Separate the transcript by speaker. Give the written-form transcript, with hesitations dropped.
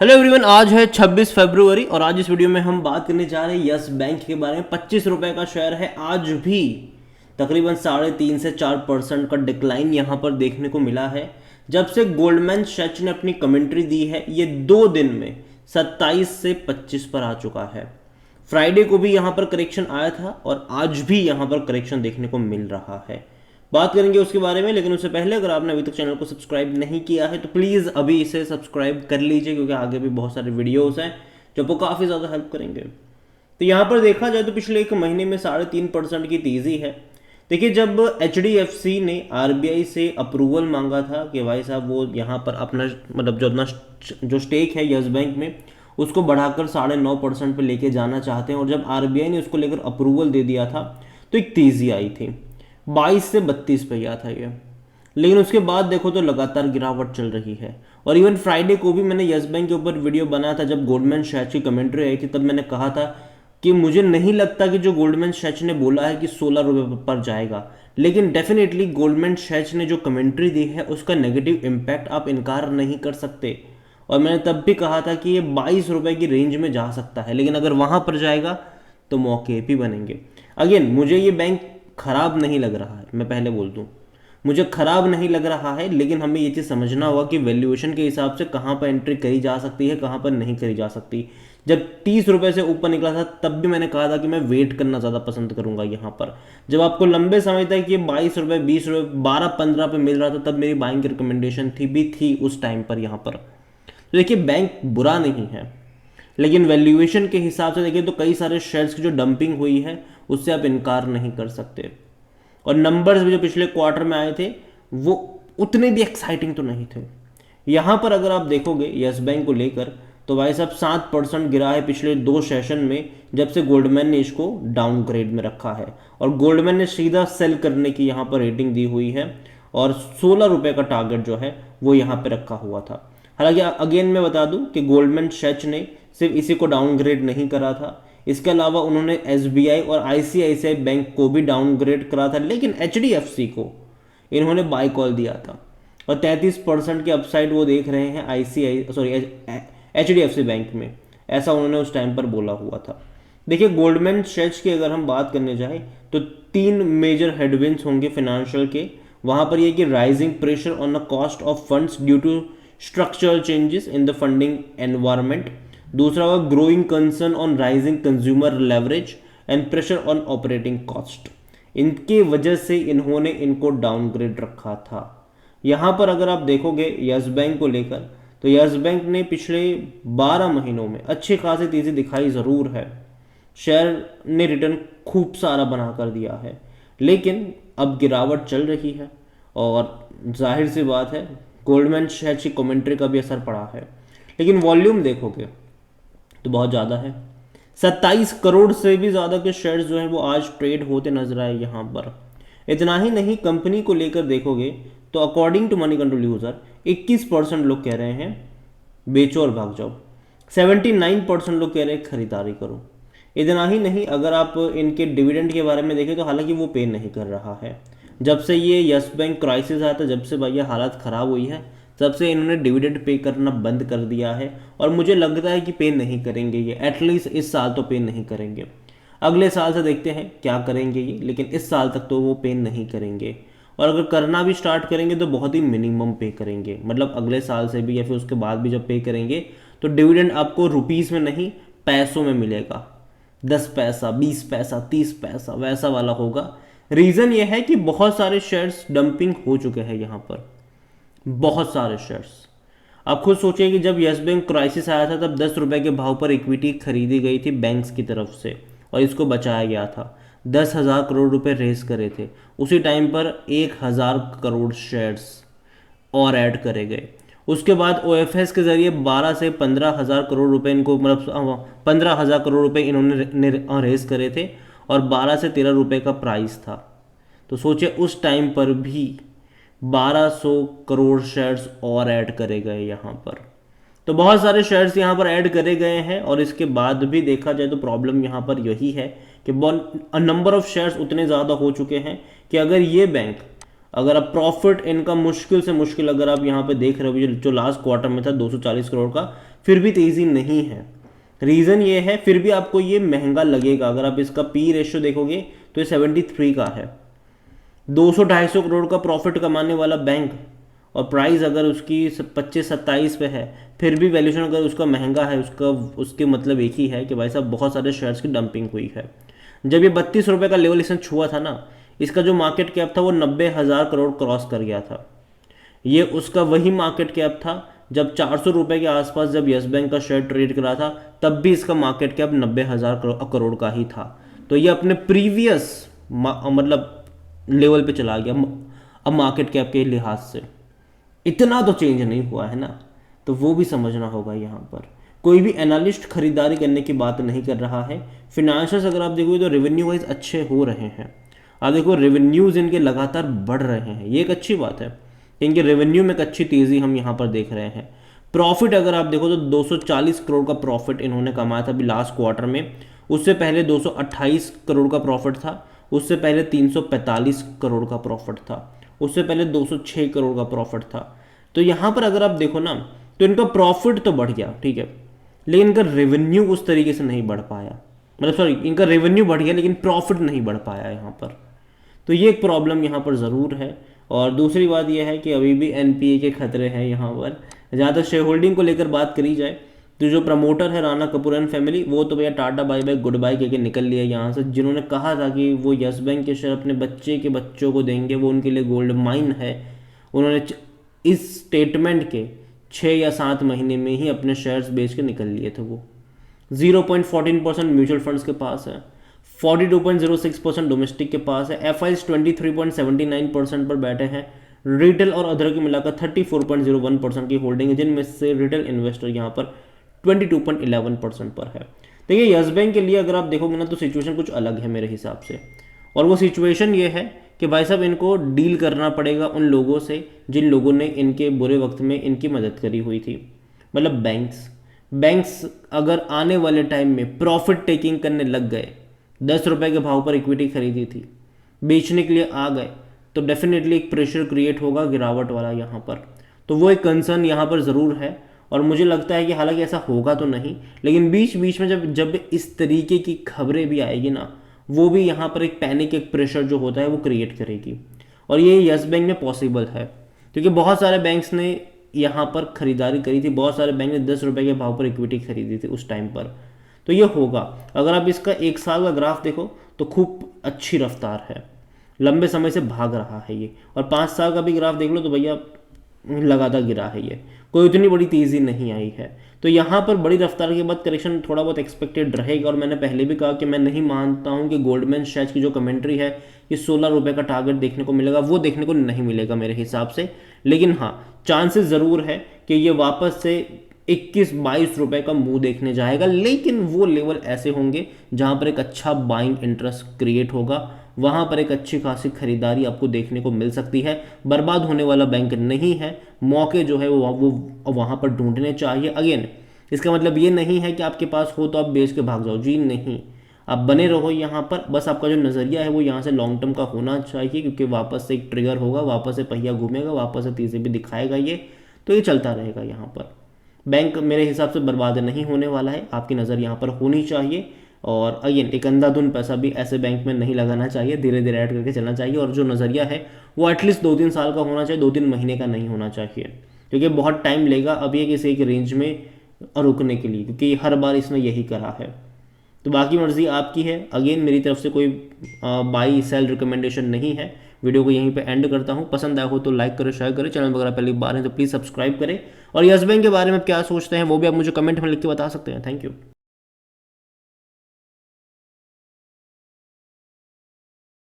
Speaker 1: Hello everyone, आज है 26 फरवरी और आज इस वीडियो में हम बात करने जा रहे हैं यस बैंक के बारे में। 25 रुपए का शेयर है। आज भी तकरीबन 3.5 से 4% का डिक्लाइन यहाँ पर देखने को मिला है। जब से गोल्डमैन सैच ने अपनी कमेंट्री दी है, ये 2 दिन में 27 से 25 पर आ चुका है। फ्राइडे को भी यहाँ पर करेक्शन आया था और आज भी यहाँ पर करेक्शन देखने को मिल रहा है। बात करेंगे उसके बारे में, लेकिन उससे पहले अगर आपने अभी तक चैनल को सब्सक्राइब नहीं किया है तो प्लीज़ अभी इसे सब्सक्राइब कर लीजिए, क्योंकि आगे भी बहुत सारे वीडियोस हैं जो आपको काफ़ी ज़्यादा हेल्प करेंगे। तो यहाँ पर देखा जाए तो पिछले एक महीने में 3.5% की तेज़ी है। देखिए, जब HDFC ने RBI से अप्रूवल मांगा था कि भाई साहब वो यहाँ पर अपना मतलब जो स्टेक है यस बैंक में उसको बढ़ाकर 9.5% पर लेके जाना चाहते हैं, और जब RBI ने उसको लेकर अप्रूवल दे दिया था तो एक तेज़ी आई थी। 22 से 32 पे गया था ये, लेकिन उसके बाद देखो तो लगातार गिरावट चल रही है। और इवन फ्राइडे को भी मैंने यस बैंक के ऊपर वीडियो बनाया था। जब गोल्डमैन सैच की कमेंट्री आई थी तब मैंने कहा था कि मुझे नहीं लगता कि जो गोल्डमैन सैच ने बोला है कि 16 रुपये पर जाएगा, लेकिन डेफिनेटली गोल्डमैन सैच ने जो कमेंट्री दी है उसका नेगेटिव इम्पैक्ट आप इनकार नहीं कर सकते। और मैंने तब भी कहा था कि ये 22 रुपये की रेंज में जा सकता है, लेकिन अगर वहाँ पर जाएगा तो मौके भी बनेंगे। अगेन, मुझे ये बैंक खराब नहीं लग रहा है, मैं पहले बोल दूं, मुझे खराब नहीं लग रहा है, लेकिन हमें ये चीज़ समझना होगा कि वैल्यूएशन के हिसाब से कहाँ पर एंट्री करी जा सकती है, कहाँ पर नहीं करी जा सकती। जब 30 रुपये से ऊपर निकला था तब भी मैंने कहा था कि मैं वेट करना ज़्यादा पसंद करूंगा यहाँ पर। जब आपको लंबे समय तक ये 22 रुपये, 20 रुपये, 12-15 पे मिल रहा था तब मेरी बाइंग की रिकमेंडेशन थी उस टाइम पर यहाँ पर। तो देखिए, बैंक बुरा नहीं है, लेकिन वैल्यूएशन के हिसाब से देखिए तो कई सारे शेयर्स की जो डंपिंग हुई है उससे आप इनकार नहीं कर सकते। और नंबर्स भी जो पिछले क्वार्टर में आए थे वो उतने भी एक्साइटिंग तो नहीं थे। यहाँ पर अगर आप देखोगे यस बैंक को लेकर तो भाई साहब 7% गिरा है पिछले 2 सेशन में, जब से गोल्डमैन ने इसको डाउनग्रेड में रखा है। और गोल्डमैन ने सीधा सेल करने की यहाँ पर रेटिंग दी हुई है और 16 रुपये का टारगेट जो है वो यहाँ पे रखा हुआ था। हालांकि अगेन मैं बता दूं कि गोल्डमैन सैच ने सिर्फ इसी को डाउनग्रेड नहीं करा था, इसके अलावा उन्होंने SBI और ICICI बैंक को भी डाउनग्रेड करा था, लेकिन HDFC को इन्होंने बाय कॉल दिया था और 33% के अपसाइड वो देख रहे हैं HDFC बैंक में, ऐसा उन्होंने उस टाइम पर बोला हुआ था। देखिए, गोल्डमैन सैच की अगर हम बात करने जाएं तो 3 मेजर हेडविंड्स होंगे फाइनेंशियल के। वहां पर ये कि rising pressure on the cost of funds due to structural changes in the funding environment. दूसरा होगा growing concern on rising consumer leverage and pressure on operating cost. इनके वजह से इन्होंने इनको डाउनग्रेड रखा था। यहाँ पर अगर आप देखोगे यस बैंक को लेकर तो यस बैंक ने पिछले 12 महीनों में अच्छी खासी तेजी दिखाई ज़रूर है। शेयर ने रिटर्न खूब सारा बना कर दिया है, लेकिन अब गिरावट चल रही है और जाहिर सी बात है गोल्डमैन सैच की कमेंट्री का भी असर पड़ा है। लेकिन वॉल्यूम देखोगे तो बहुत ज़्यादा है। 27 करोड़ से भी ज़्यादा के शेयर्स जो हैं वो आज ट्रेड होते नजर आए यहाँ पर। इतना ही नहीं, कंपनी को लेकर देखोगे तो according to Moneycontrol user 21% लोग कह रहे हैं बेचो और भाग जाओ, 79% लोग कह रहे हैं खरीदारी करो। इतना ही नहीं, अगर आप इनके डिविडेंड के बारे में देखें तो हालांकि वो पे नहीं कर रहा है। जब से ये यस बैंक क्राइसिस आया था, जब से भैया हालत ख़राब हुई है, तब से इन्होंने डिविडेंड पे करना बंद कर दिया है और मुझे लगता है कि पे नहीं करेंगे ये, एटलीस्ट इस साल तो पे नहीं करेंगे। अगले साल से देखते हैं क्या करेंगे ये, लेकिन इस साल तक तो वो पे नहीं करेंगे। और अगर करना भी स्टार्ट करेंगे तो बहुत ही मिनिमम पे करेंगे, मतलब अगले साल से भी या फिर उसके बाद भी जब पे करेंगे तो डिविडेंड आपको रुपीज़ में नहीं पैसों में मिलेगा। 10 पैसा, 20 पैसा, 30 पैसा वैसा वाला होगा। रीज़न ये है कि बहुत सारे शेयर्स डंपिंग हो चुके हैं यहाँ पर, बहुत सारे शेयर्स। आप खुद सोचिए कि जब यस बैंक क्राइसिस आया था तब 10 रुपए के भाव पर इक्विटी खरीदी गई थी बैंक्स की तरफ से और इसको बचाया गया था। 10,000 करोड़ रुपए रेस करे थे, उसी टाइम पर 1,000 करोड़ शेयर्स और ऐड करे गए। उसके बाद OFS के जरिए 12 से 15,000 करोड़ रुपए इनको, मतलब 15,000 करोड़ रुपए इन्होंने रेस करे थे और 12 से 13 रुपए का प्राइस था। तो सोचिए उस टाइम पर भी 1200 करोड़ शेयर्स और ऐड करे गए यहाँ पर। तो बहुत सारे शेयर्स यहाँ पर ऐड करे गए हैं और इसके बाद भी देखा जाए तो प्रॉब्लम यहाँ पर यही है कि नंबर ऑफ शेयर्स उतने ज़्यादा हो चुके हैं कि अगर ये बैंक अगर आप प्रॉफिट इनका मुश्किल से मुश्किल अगर आप यहाँ पे देख रहे हो जो लास्ट क्वार्टर में था 240 करोड़ का, फिर भी तेज़ी नहीं है। रीज़न ये है, फिर भी आपको ये महंगा लगेगा। अगर आप इसका पी रेशियो देखोगे तो ये 73 का है। 200-250 करोड़ का प्रॉफिट कमाने वाला बैंक और प्राइस अगर उसकी 25-27 पे है, फिर भी वैल्यूशन अगर उसका महंगा है, उसके मतलब एक ही है कि भाई साहब बहुत सारे शेयर्स की डंपिंग हुई है। जब ये 32 रुपये का लेवल इसने छुआ था ना, इसका जो मार्केट कैप था वो 90,000 करोड़ क्रॉस कर गया था। ये उसका वही मार्केट कैप था जब 400 रुपये के आसपास जब यस बैंक का शेयर ट्रेड करा था, तब भी इसका मार्केट कैप 90,000 करोड़ का ही था। तो ये अपने प्रीवियस मतलब लेवल पे चला गया अब मार्केट कैप के लिहाज से। इतना तो चेंज नहीं हुआ है ना, तो वो भी समझना होगा। यहाँ पर कोई भी एनालिस्ट खरीदारी करने की बात नहीं कर रहा है। फिनेंशियल्स अगर आप देखोगे तो रेवेन्यू वाइज अच्छे हो रहे हैं। आप देखो रेवेन्यूज इनके लगातार बढ़ रहे हैं, ये एक अच्छी बात है। इनके रेवेन्यू में एक अच्छी तेज़ी हम यहाँ पर देख रहे हैं। प्रॉफिट अगर आप देखो तो 240 करोड़ का प्रॉफिट इन्होंने कमाया था अभी लास्ट क्वार्टर में। उससे पहले 228 करोड़ का प्रॉफिट था। उससे पहले 345 करोड़ का प्रॉफिट था। उससे पहले 206 करोड़ का प्रॉफिट था। तो यहाँ पर अगर आप देखो ना, तो इनका प्रॉफिट तो बढ़ गया, ठीक है, लेकिन इनका रेवेन्यू उस तरीके से नहीं बढ़ पाया। मतलब सॉरी, इनका रेवेन्यू बढ़ गया लेकिन प्रॉफिट नहीं बढ़ पाया यहाँ पर। तो ये एक प्रॉब्लम यहाँ पर ज़रूर है। और दूसरी बात यह है कि अभी भी एनपीए के खतरे हैं यहाँ पर। जहाँ तक शेयर होल्डिंग को लेकर बात करी जाए तो जो प्रमोटर है राणा कपूर एंड फैमिली, वो तो भैया tata bye bye goodbye कह के निकल लिया यहाँ से। जिन्होंने कहा था कि वो यस बैंक के शेयर अपने बच्चे के बच्चों को देंगे, वो उनके लिए गोल्ड माइन है, उन्होंने इस स्टेटमेंट के 6 या 7 महीने में ही अपने शेयर्स बेच के निकल लिए थे। वो 0.14% म्यूचुअल फंड्स के पास है, 42.06% डोमेस्टिक के पास है, एफआईज 23.79% पर बैठे हैं। रिटेल और अदर की मिलाकर 34.01% की होल्डिंग है, जिनमें से रिटेल इन्वेस्टर यहाँ पर 22.11% पर है। देखिए यस बैंक के लिए अगर आप देखोगे ना तो सिचुएशन कुछ अलग है मेरे हिसाब से। और वो सिचुएशन ये है कि भाई साहब इनको डील करना पड़ेगा उन लोगों से जिन लोगों ने इनके बुरे वक्त में इनकी मदद करी हुई थी। मतलब बैंक्स अगर आने वाले टाइम में प्रॉफिट टेकिंग करने लग गए, 10 रुपए के भाव पर इक्विटी खरीदी थी, बेचने के लिए आ गए, तो डेफिनेटली एक प्रेशर क्रिएट होगा गिरावट वाला यहाँ पर। तो वो एक कंसर्न यहाँ पर ज़रूर है। और मुझे लगता है कि हालांकि ऐसा होगा तो नहीं, लेकिन बीच बीच में जब इस तरीके की खबरें भी आएगी ना, वो भी यहाँ पर एक पैनिक, एक प्रेशर जो होता है वो क्रिएट करेगी। और ये यस बैंक में पॉसिबल है क्योंकि बहुत सारे बैंक्स ने यहाँ पर खरीदारी करी थी, बहुत सारे बैंक ने 10 रुपये के भाव पर इक्विटी खरीदी थी उस टाइम पर। तो ये होगा। अगर आप इसका 1 साल का ग्राफ देखो तो खूब अच्छी रफ्तार है, लंबे समय से भाग रहा है ये। और 5 साल का भी ग्राफ देख लो तो भैया लगातार गिरा है ये, कोई इतनी बड़ी तेज़ी नहीं आई है। तो यहाँ पर बड़ी रफ्तार के बाद करेक्शन थोड़ा बहुत एक्सपेक्टेड रहेगा। और मैंने पहले भी कहा कि मैं नहीं मानता हूँ कि गोल्डमैन सैच्स की जो कमेंट्री है कि 16 रुपये का टारगेट देखने को मिलेगा, वो देखने को नहीं मिलेगा मेरे हिसाब से। लेकिन हाँ, चांसेस ज़रूर है कि ये वापस से 21-22 रुपये का मुंह देखने जाएगा, लेकिन वो लेवल ऐसे होंगे जहाँ पर एक अच्छा बाइंग इंटरेस्ट क्रिएट होगा, वहाँ पर एक अच्छी खासी खरीदारी आपको देखने को मिल सकती है। बर्बाद होने वाला बैंक नहीं है, मौके जो है वो वहाँ पर ढूंढने चाहिए। अगेन इसका मतलब ये नहीं है कि आपके पास हो तो आप बेच के भाग जाओ, जी नहीं, आप बने रहो यहाँ पर। बस आपका जो नज़रिया है वो यहाँ से लॉन्ग टर्म का होना चाहिए, क्योंकि वापस से एक ट्रिगर होगा, वापस से पहिया घूमेगा, वापस से तेज़ी भी दिखाएगा ये, तो ये चलता रहेगा। यहाँ पर बैंक मेरे हिसाब से बर्बाद नहीं होने वाला है, आपकी नज़र यहाँ पर होनी चाहिए। और अगेन एक अंधाधुन पैसा भी ऐसे बैंक में नहीं लगाना चाहिए, धीरे धीरे ऐड करके चलना चाहिए। और जो नज़रिया है वो एटलीस्ट 2-3 साल का होना चाहिए, 2-3 महीने का नहीं होना चाहिए, क्योंकि बहुत टाइम लेगा अभी किसी एक रेंज में रुकने के लिए, क्योंकि हर बार इसने यही करा है। तो बाकी मर्जी आपकी है। अगेन मेरी तरफ से कोई बाई सेल रिकमेंडेशन नहीं है। वीडियो को यहीं पे एंड करता हूँ। पसंद आया हो तो लाइक करें, शेयर करें, चैनल वगैरह पहली बार है तो प्लीज़ सब्सक्राइब करें। और यस बैंक के बारे में क्या सोचते हैं वो भी आप मुझे कमेंट में लिख के बता सकते हैं। Thank you.